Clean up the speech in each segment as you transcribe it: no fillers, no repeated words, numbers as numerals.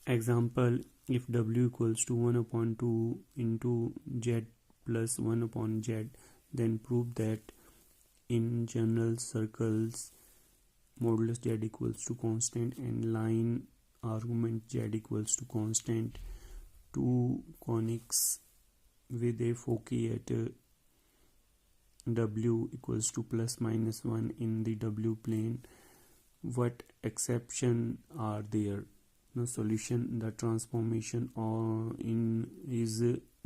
Example, if w equals to 1 upon 2 into z plus 1 upon z, then prove that in general circles modulus z equals to constant and line argument z equals to constant. Two conics with a focii at w equals to plus minus 1 in the w plane. What exception are there? No solution. The transformation in is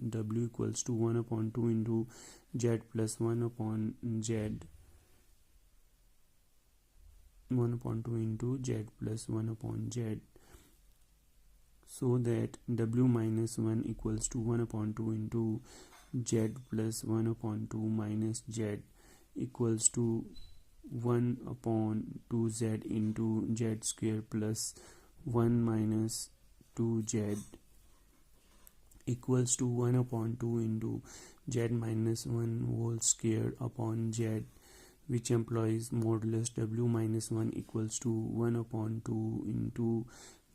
w equals to 1 upon 2 into z plus 1 upon z, 1 upon 2 into z plus 1 upon z, so that w minus 1 equals to 1 upon 2 into z plus 1 upon 2 minus z equals to 1 upon 2z into z square plus 1 minus 2z equals to 1 upon 2 into z minus 1 whole square upon z, which implies modulus w minus 1 equals to 1 upon 2 into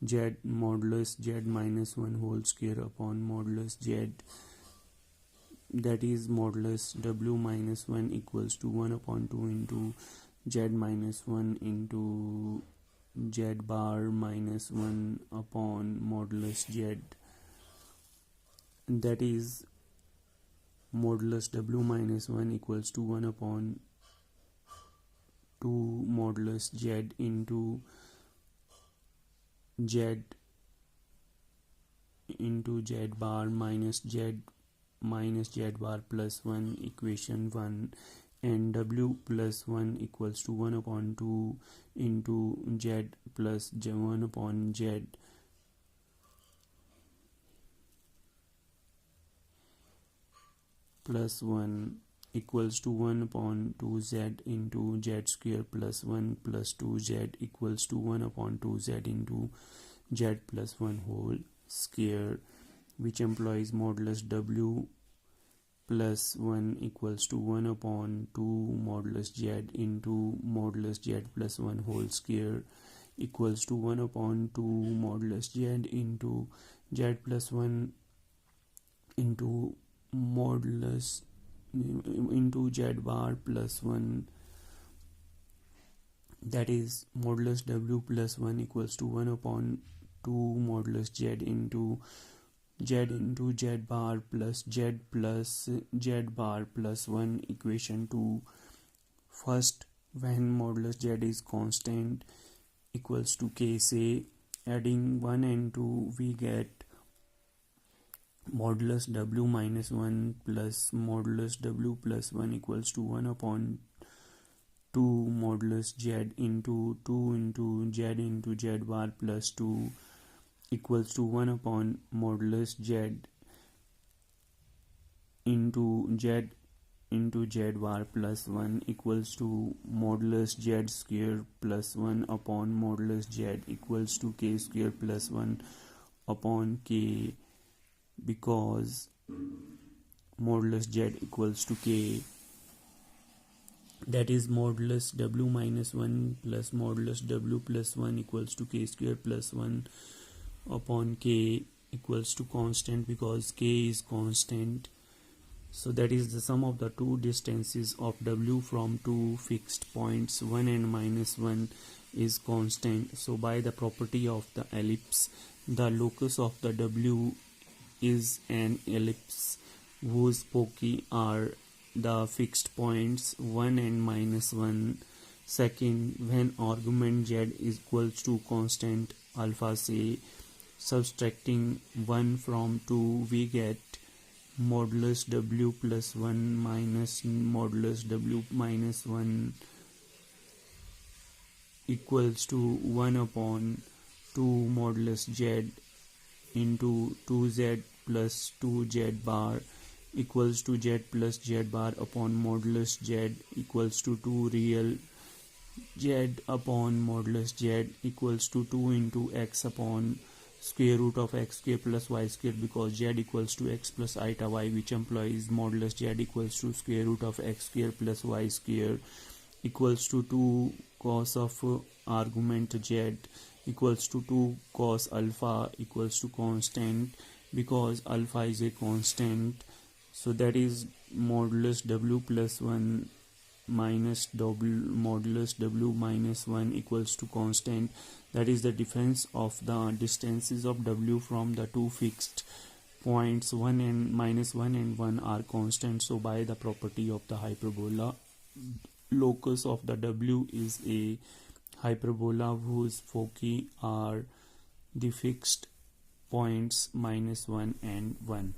z modulus z minus 1 whole square upon modulus z. That is modulus w minus 1 equals to 1 upon 2 into z minus 1 into z bar minus 1 upon modulus z. That is modulus w minus 1 equals to 1 upon 2 modulus z into z bar minus z bar plus 1, equation 1, and w plus 1 equals to 1 upon 2 into z plus 1 upon z plus 1 equals to 1 upon 2z into z square plus 1 plus 2z equals to 1 upon 2z into z plus 1 whole square, which implies modulus w plus 1 equals to 1 upon 2 modulus z into modulus z plus 1 whole square equals to 1 upon 2 modulus z into z plus 1 into modulus into z bar plus 1. That is modulus w plus 1 equals to 1 upon 2 modulus z into z bar plus z bar plus 1, equation 2. First, when modulus z is constant equals to k, say adding 1 and 2, we get modulus w minus 1 plus modulus w plus 1 equals to 1 upon 2 modulus z into 2 into z bar plus 2 equals to 1 upon modulus z into z bar plus 1 equals to modulus z square plus 1 upon modulus z equals to k square plus 1 upon k, because modulus z equals to k. That is modulus w minus 1 plus modulus w plus 1 equals to k square plus 1 upon k equals to constant, because k is constant. So that is the sum of the two distances of w from two fixed points 1 and minus 1 is constant. So by the property of the ellipse, the locus of the w is an ellipse whose foci are the fixed points 1 and minus 1. Second, when argument z is equals to constant alpha, say subtracting 1 from 2, we get modulus w plus 1 minus modulus w minus 1 equals to 1 upon 2 modulus z into 2z plus 2z bar equals to z plus z bar upon modulus z equals to 2 real z upon modulus z equals to 2 into x upon square root of x square plus y square, because z equals to x plus iota y, which implies modulus z equals to square root of x square plus y square equals to 2 cos of argument z equals to 2 cos alpha equals to constant, because alpha is a constant. So that is modulus w plus 1 minus modulus w minus 1 equals to constant. That is the difference of the distances of w from the two fixed points. 1 and minus 1 and 1 are constant. So by the property of the hyperbola, locus of the w is a hyperbola whose foci are the fixed points minus 1 and 1.